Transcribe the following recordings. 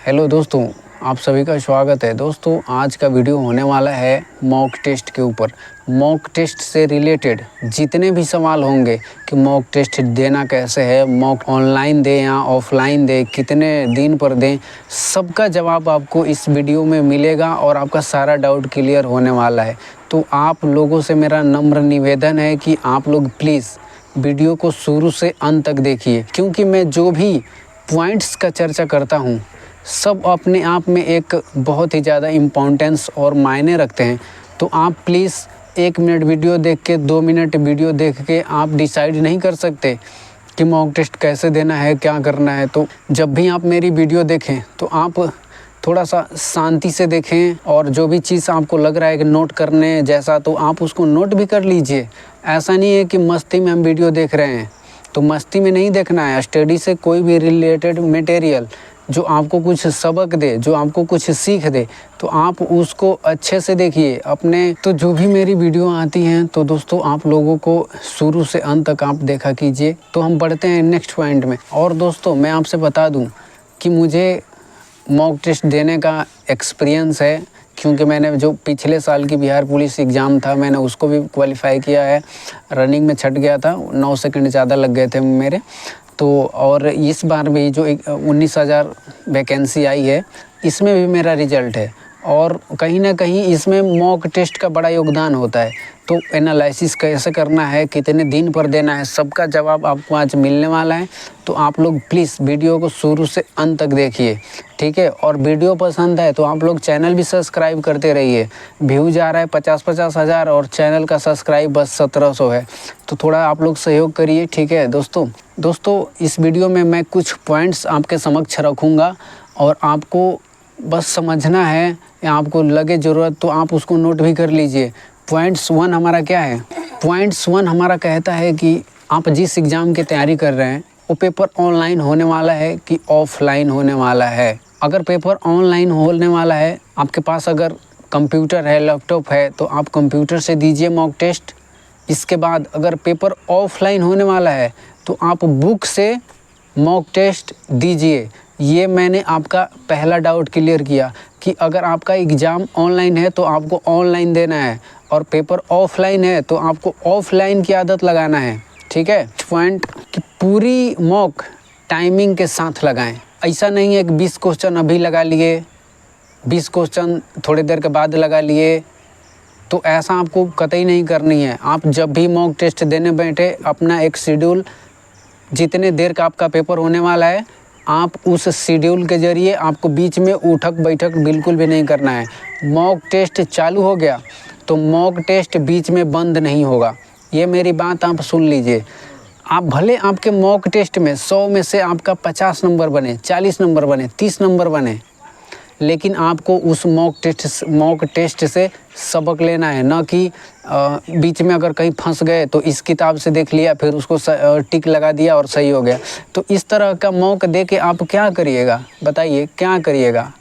Hello दोस्तों, आप सभी का स्वागत है। दोस्तों आज का वीडियो होने वाला है मॉक टेस्ट के ऊपर। मॉक टेस्ट से रिलेटेड जितने भी सवाल होंगे कि मॉक टेस्ट देना कैसे है, मॉक ऑनलाइन दें या ऑफलाइन दें, कितने दिन पर दें, सबका जवाब आपको इस वीडियो में मिलेगा और आपका सारा डाउट क्लियर होने वाला है। तो आप लोगों से मेरा नम्र निवेदन है कि आप लोग प्लीज़ वीडियो को शुरू से अंत तक देखिए, क्योंकि मैं जो भी पॉइंट्स का चर्चा करता हूँ सब अपने आप में एक बहुत ही ज़्यादा इम्पोर्टेंस और मायने रखते हैं। तो आप प्लीज़ 1 मिनट वीडियो देख के 2 मिनट वीडियो देख के आप डिसाइड नहीं कर सकते कि मॉक टेस्ट कैसे देना है, क्या करना है। तो जब भी आप मेरी वीडियो देखें तो आप थोड़ा सा शांति से देखें और जो भी चीज़ आपको लग रहा है कि नोट करने जैसा तो आप उसको नोट भी कर लीजिए। ऐसा नहीं है कि मस्ती में हम वीडियो देख रहे हैं, तो मस्ती में नहीं देखना है। स्टडी से कोई भी रिलेटेड मटेरियल जो आपको कुछ सबक दे, जो आपको कुछ सीख दे, तो आप उसको अच्छे से देखिए अपने। तो जो भी मेरी वीडियो आती हैं तो दोस्तों आप लोगों को शुरू से अंत तक आप देखा कीजिए। तो हम बढ़ते हैं नेक्स्ट पॉइंट में। और दोस्तों मैं आपसे बता दूं कि मुझे मॉक टेस्ट देने का एक्सपीरियंस है, क्योंकि मैंने जो पिछले साल की बिहार पुलिस एग्ज़ाम था मैंने उसको भी क्वालिफाई किया है। रनिंग में छट गया था, 9 सेकंड ज़्यादा लग गए थे मेरे। तो और इस बार भी जो 19,000 वैकेंसी आई है इसमें भी मेरा रिजल्ट है, और कहीं ना कहीं इसमें मॉक टेस्ट का बड़ा योगदान होता है। तो एनालिसिस कैसे करना है, कितने दिन पर देना है, सबका जवाब आपको आज मिलने वाला है। तो आप लोग प्लीज़ वीडियो को शुरू से अंत तक देखिए, ठीक है। और वीडियो पसंद है तो आप लोग चैनल भी सब्सक्राइब करते रहिए। व्यूज़ आ रहा है 50-50 हज़ार और चैनल का सब्सक्राइब बस 1700 है, तो थोड़ा आप लोग सहयोग करिए, ठीक है दोस्तों इस वीडियो में मैं कुछ पॉइंट्स आपके समक्ष रखूँगा और आपको बस समझना है, या आपको लगे ज़रूरत तो आप उसको नोट भी कर लीजिए। पॉइंट्स 1 हमारा क्या है? पॉइंट्स 1 हमारा कहता है कि आप जिस एग्ज़ाम की तैयारी कर रहे हैं वो पेपर ऑनलाइन होने वाला है कि ऑफलाइन होने वाला है। अगर पेपर ऑनलाइन होने वाला है, आपके पास अगर कंप्यूटर है, लैपटॉप है, तो आप कंप्यूटर से दीजिए मॉक टेस्ट। इसके बाद अगर पेपर ऑफलाइन होने वाला है तो आप बुक से मॉक टेस्ट दीजिए। ये मैंने आपका पहला डाउट क्लियर किया कि अगर आपका एग्ज़ाम ऑनलाइन है तो आपको ऑनलाइन देना है, और पेपर ऑफलाइन है तो आपको ऑफलाइन की आदत लगाना है, ठीक है। पॉइंट कि पूरी मॉक टाइमिंग के साथ लगाएं। ऐसा नहीं है कि 20 क्वेश्चन अभी लगा लिए, 20 क्वेश्चन थोड़ी देर के बाद लगा लिए, तो ऐसा आपको कतई नहीं करनी है। आप जब भी मॉक टेस्ट देने बैठे अपना एक शेड्यूल, जितने देर का आपका पेपर होने वाला है आप उस शेड्यूल के ज़रिए, आपको बीच में उठक बैठक बिल्कुल भी नहीं करना है। मॉक टेस्ट चालू हो गया तो मॉक टेस्ट बीच में बंद नहीं होगा। ये मेरी बात आप सुन लीजिए। आप भले आपके मॉक टेस्ट में 100 में से आपका 50 नंबर बने, 40 नंबर बने, 30 नंबर बने, लेकिन आपको उस मॉक टेस्ट से सबक लेना है, ना कि बीच में अगर कहीं फंस गए तो इस किताब से देख लिया फिर उसको टिक लगा दिया और सही हो गया। तो इस तरह का मॉक दे के आप क्या करिएगा, बताइए क्या करिएगा।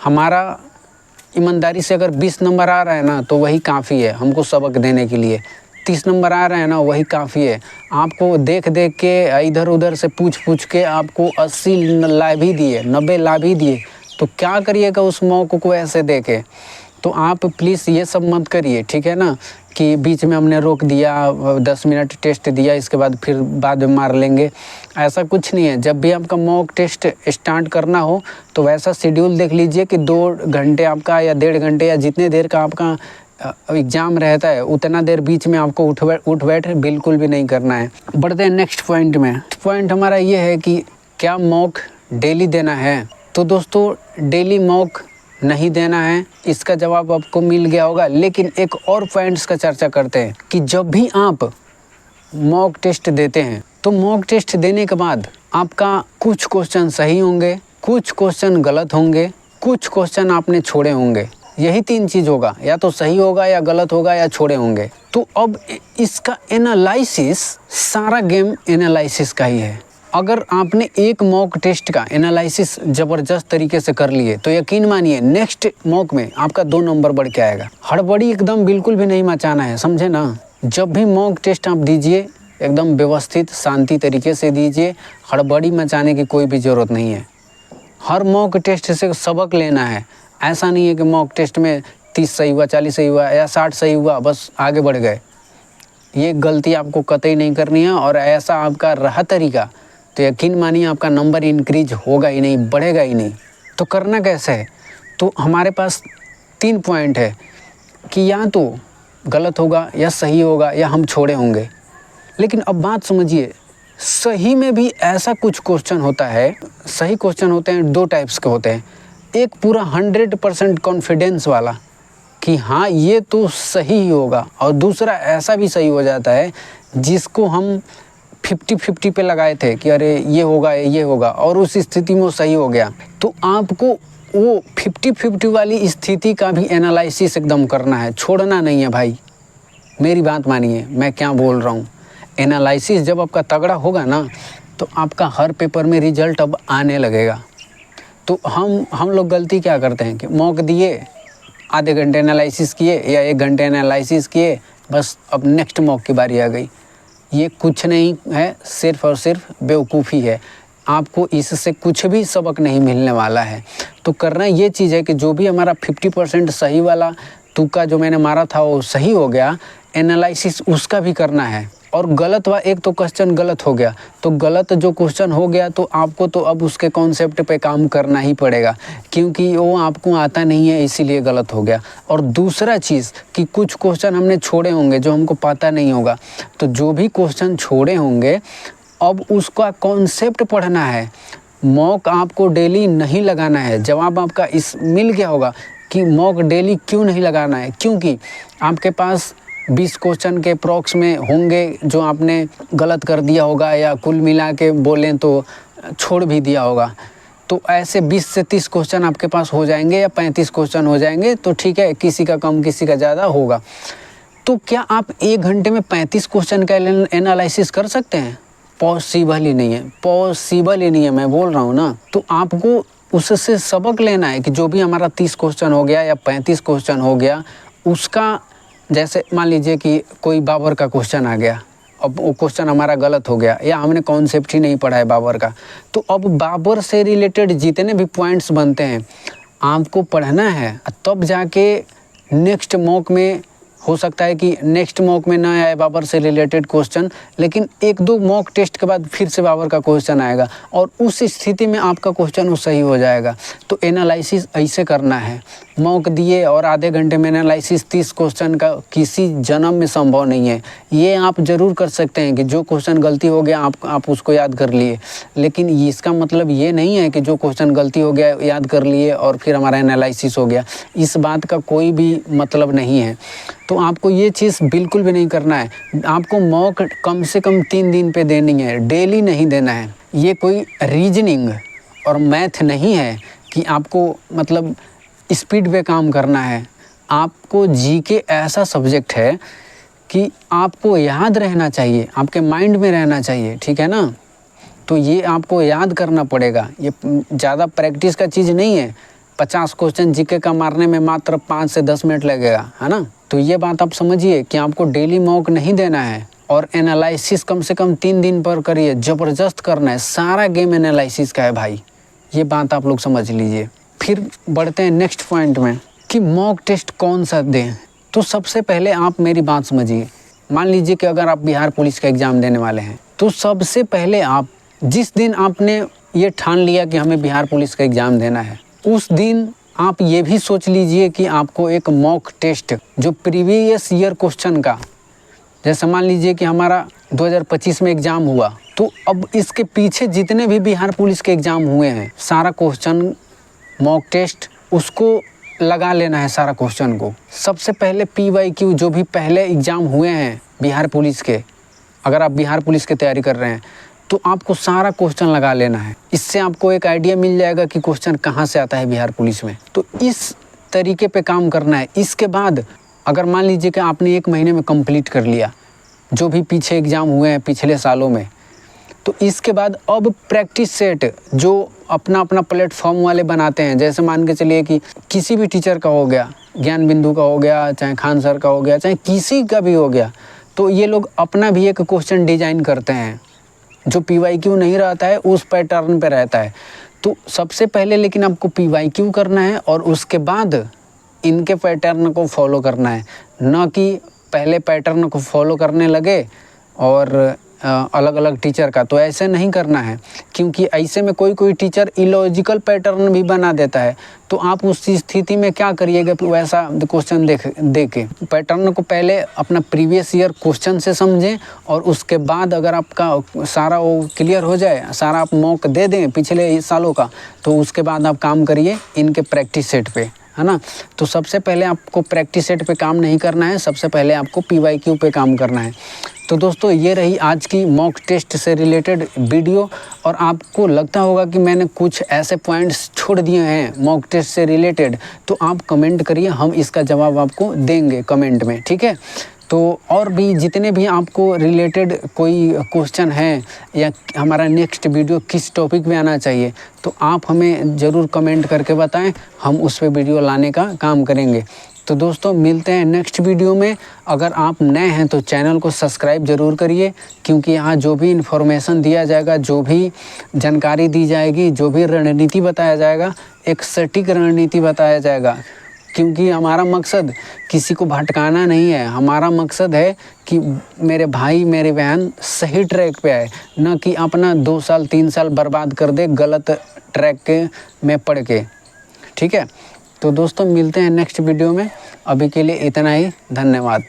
हमारा ईमानदारी से अगर 20 नंबर आ रहा है ना तो वही काफ़ी है हमको सबक देने के लिए। 30 नंबर आ रहे हैं ना वही काफ़ी है। आपको देख देख के इधर उधर से पूछ के आपको 80 ला भी दिए, 90 ला भी दिए, तो क्या करिएगा उस मौके को ऐसे देके। तो आप प्लीज़ ये सब मत करिए, ठीक है ना, कि बीच में हमने रोक दिया, 10 मिनट टेस्ट दिया, इसके बाद फिर बाद में मार लेंगे। ऐसा कुछ नहीं है। जब भी आपका मॉक टेस्ट स्टार्ट करना हो तो वैसा शेड्यूल देख लीजिए कि 2 घंटे आपका या 1.5 घंटे या जितने देर का आपका एग्ज़ाम रहता है उतना देर बीच में आपको उठ बैठ बिल्कुल भी नहीं करना है। बढ़ते हैं नेक्स्ट पॉइंट में। पॉइंट हमारा ये है कि क्या मॉक डेली देना है। तो दोस्तों डेली मॉक नहीं देना है, इसका जवाब आपको मिल गया होगा। लेकिन एक और पॉइंट्स का चर्चा करते हैं कि जब भी आप मॉक टेस्ट देते हैं तो मॉक टेस्ट देने के बाद आपका कुछ क्वेश्चन सही होंगे, कुछ क्वेश्चन गलत होंगे, कुछ क्वेश्चन आपने छोड़े होंगे। यही 3 चीज़ होगा, या तो सही होगा या गलत होगा या छोड़े होंगे। तो अब इसका एनालिसिस, सारा गेम एनालिसिस का ही है। अगर आपने एक मॉक टेस्ट का एनालिसिस ज़बरदस्त तरीके से कर लिए तो यकीन मानिए नेक्स्ट मॉक में आपका 2 नंबर बढ़ के आएगा। हड़बड़ी एकदम बिल्कुल भी नहीं मचाना है, समझे ना। जब भी मॉक टेस्ट आप दीजिए एकदम व्यवस्थित शांति तरीके से दीजिए, हड़बड़ी मचाने की कोई भी ज़रूरत नहीं है। हर मॉक टेस्ट से सबक लेना है। ऐसा नहीं है कि मॉक टेस्ट में 30 सही हुआ, 40 सही हुआ या 60 सही हुआ बस आगे बढ़ गए। ये गलती आपको कतई नहीं करनी है। और ऐसा आपका रहा तरीका तो यकीन मानिए आपका नंबर इंक्रीज होगा ही नहीं, बढ़ेगा ही नहीं। तो करना कैसे है? तो हमारे पास 3 पॉइंट है कि या तो गलत होगा या सही होगा या हम छोड़े होंगे। लेकिन अब बात समझिए, सही में भी ऐसा कुछ क्वेश्चन होता है। सही क्वेश्चन होते हैं 2 टाइप्स के होते हैं। एक पूरा 100% कॉन्फिडेंस वाला कि हाँ ये तो सही ही होगा, और दूसरा ऐसा भी सही हो जाता है जिसको हम 50-50 पे लगाए थे कि अरे ये होगा और उस स्थिति में वो सही हो गया। तो आपको वो 50-50 वाली स्थिति का भी एनालिसिस एकदम करना है, छोड़ना नहीं है भाई। मेरी बात मानिए, मैं क्या बोल रहा हूँ। एनालिसिस जब आपका तगड़ा होगा ना तो आपका हर पेपर में रिजल्ट अब आने लगेगा। तो हम लोग गलती क्या करते हैं कि मॉक दिए, आधे घंटे एनालिसिस किए या 1 घंटे एनालिसिस किए, बस अब नेक्स्ट मॉक की बारी आ गई। ये कुछ नहीं है, सिर्फ और सिर्फ बेवकूफ़ी है। आपको इससे कुछ भी सबक नहीं मिलने वाला है। तो करना ये चीज़ है कि जो भी हमारा 50% सही वाला तुक्का जो मैंने मारा था वो सही हो गया, एनालिसिस उसका भी करना है। और गलत हुआ, एक तो क्वेश्चन गलत हो गया, तो गलत जो क्वेश्चन हो गया तो आपको तो अब उसके कॉन्सेप्ट पे काम करना ही पड़ेगा, क्योंकि वो आपको आता नहीं है इसीलिए गलत हो गया। और दूसरा चीज़ कि कुछ क्वेश्चन हमने छोड़े होंगे जो हमको पता नहीं होगा, तो जो भी क्वेश्चन छोड़े होंगे अब उसका कॉन्सेप्ट पढ़ना है। मॉक आपको डेली नहीं लगाना है। जवाब आपका इस मिल गया होगा कि मॉक डेली क्यों नहीं लगाना है, क्योंकि आपके पास 20 क्वेश्चन के अप्रॉक्स में होंगे जो आपने गलत कर दिया होगा या कुल मिला के बोलें तो छोड़ भी दिया होगा। तो ऐसे 20 से 30 क्वेश्चन आपके पास हो जाएंगे या 35 क्वेश्चन हो जाएंगे, तो ठीक है, किसी का कम किसी का ज़्यादा होगा। तो क्या आप 1 घंटे में 35 क्वेश्चन का एनालिसिस कर सकते हैं? पॉसिबल ही नहीं है, पॉसिबल ही नहीं है, मैं बोल रहा हूँ ना। तो आपको उससे सबक लेना है कि जो भी हमारा 30 क्वेश्चन हो गया या 35 क्वेश्चन हो गया, उसका जैसे मान लीजिए कि कोई बाबर का क्वेश्चन आ गया, अब वो क्वेश्चन हमारा गलत हो गया या हमने कॉन्सेप्ट ही नहीं पढ़ा है बाबर का, तो अब बाबर से रिलेटेड जितने भी पॉइंट्स बनते हैं आपको पढ़ना है। तब जाके नेक्स्ट मॉक में हो सकता है कि नेक्स्ट मॉक में ना आए बाबर से रिलेटेड क्वेश्चन, लेकिन 1-2 मॉक टेस्ट के बाद फिर से बाबर का क्वेश्चन आएगा और उस स्थिति में आपका क्वेश्चन वो सही हो जाएगा। तो एनालिसिस ऐसे करना है। मॉक दिए और आधे घंटे में एनालिसिस 30 क्वेश्चन का किसी जन्म में संभव नहीं है। ये आप ज़रूर कर सकते हैं कि जो क्वेश्चन गलती हो गया आप उसको याद कर लिए, लेकिन इसका मतलब ये नहीं है कि जो क्वेश्चन गलती हो गया याद कर लिए और फिर हमारा एनालिसिस हो गया। इस बात का कोई भी मतलब नहीं है। तो आपको ये चीज़ बिल्कुल भी नहीं करना है। आपको मॉक कम से कम 3 दिन पे देनी है, डेली नहीं देना है। ये कोई रीजनिंग और मैथ नहीं है कि आपको मतलब स्पीड पे काम करना है। आपको जीके ऐसा सब्जेक्ट है कि आपको याद रहना चाहिए, आपके माइंड में रहना चाहिए, ठीक है ना। तो ये आपको याद करना पड़ेगा। ये ज़्यादा प्रैक्टिस का चीज़ नहीं है। 50 क्वेश्चन जीके का मारने में मात्र 5 से 10 मिनट लगेगा, है ना। तो ये बात आप समझिए कि आपको डेली मॉक नहीं देना है और एनालिसिस कम से कम 3 दिन पर करिए, ज़बरदस्त करना है। सारा गेम एनालिसिस का है भाई, ये बात आप लोग समझ लीजिए। फिर बढ़ते हैं नेक्स्ट पॉइंट में कि मॉक टेस्ट कौन सा दें। तो सबसे पहले आप मेरी बात समझिए। मान लीजिए कि अगर आप बिहार पुलिस का एग्ज़ाम देने वाले हैं, तो सबसे पहले आप जिस दिन आपने ये ठान लिया कि हमें बिहार पुलिस का एग्ज़ाम देना है, उस दिन आप ये भी सोच लीजिए कि आपको एक मॉक टेस्ट जो प्रीवियस ईयर क्वेश्चन का, जैसे मान लीजिए कि हमारा 2025 में एग्ज़ाम हुआ, तो अब इसके पीछे जितने भी बिहार पुलिस के एग्ज़ाम हुए हैं सारा क्वेश्चन मॉक टेस्ट उसको लगा लेना है। सारा क्वेश्चन को सबसे पहले PYQ जो भी पहले एग्ज़ाम हुए हैं बिहार पुलिस के, अगर आप बिहार पुलिस की तैयारी कर रहे हैं तो आपको सारा क्वेश्चन लगा लेना है। इससे आपको एक आइडिया मिल जाएगा कि क्वेश्चन कहाँ से आता है बिहार पुलिस में। तो इस तरीके पे काम करना है। इसके बाद अगर मान लीजिए कि आपने 1 महीने में कंप्लीट कर लिया जो भी पीछे एग्ज़ाम हुए हैं पिछले सालों में, तो इसके बाद अब प्रैक्टिस सेट जो अपना अपना प्लेटफॉर्म वाले बनाते हैं, जैसे मान के चलिए कि किसी भी टीचर का हो गया, ज्ञान बिंदु का हो गया, चाहे खान सर का हो गया, चाहे किसी का भी हो गया, तो ये लोग अपना भी एक क्वेश्चन डिजाइन करते हैं जो PYQ नहीं रहता है, उस पैटर्न पे रहता है। तो सबसे पहले लेकिन आपको PYQ करना है और उसके बाद इनके पैटर्न को फॉलो करना है, ना कि पहले पैटर्न को फॉलो करने लगे और अलग अलग टीचर का। तो ऐसे नहीं करना है, क्योंकि ऐसे में कोई कोई टीचर इलॉजिकल पैटर्न भी बना देता है। तो आप उस स्थिति में क्या करिएगा, वैसा क्वेश्चन दे के पैटर्न को पहले अपना प्रीवियस ईयर क्वेश्चन से समझें, और उसके बाद अगर आपका सारा वो क्लियर हो जाए, सारा आप मॉक दे दें पिछले सालों का, तो उसके बाद आप काम करिए इनके प्रैक्टिस सेट पे, है ना। तो सबसे पहले आपको प्रैक्टिस सेट पे काम नहीं करना है, सबसे पहले आपको PYQ पे काम करना है। तो दोस्तों ये रही आज की मॉक टेस्ट से रिलेटेड वीडियो, और आपको लगता होगा कि मैंने कुछ ऐसे पॉइंट्स छोड़ दिए हैं मॉक टेस्ट से रिलेटेड, तो आप कमेंट करिए, हम इसका जवाब आपको देंगे कमेंट में, ठीक है। तो और भी जितने भी आपको रिलेटेड कोई क्वेश्चन है या हमारा नेक्स्ट वीडियो किस टॉपिक में आना चाहिए, तो आप हमें ज़रूर कमेंट करके बताएं, हम उस पे वीडियो लाने का काम करेंगे। तो दोस्तों मिलते हैं नेक्स्ट वीडियो में। अगर आप नए हैं तो चैनल को सब्सक्राइब ज़रूर करिए, क्योंकि यहाँ जो भी इन्फॉर्मेशन दिया जाएगा, जो भी जानकारी दी जाएगी, जो भी रणनीति बताया जाएगा, एक सटीक रणनीति बताया जाएगा। क्योंकि हमारा मकसद किसी को भटकाना नहीं है, हमारा मकसद है कि मेरे भाई मेरी बहन सही ट्रैक पे आए, न कि अपना 2 साल 3 साल बर्बाद कर दे गलत ट्रैक के में पड़ के, ठीक है। तो दोस्तों मिलते हैं नेक्स्ट वीडियो में, अभी के लिए इतना ही, धन्यवाद।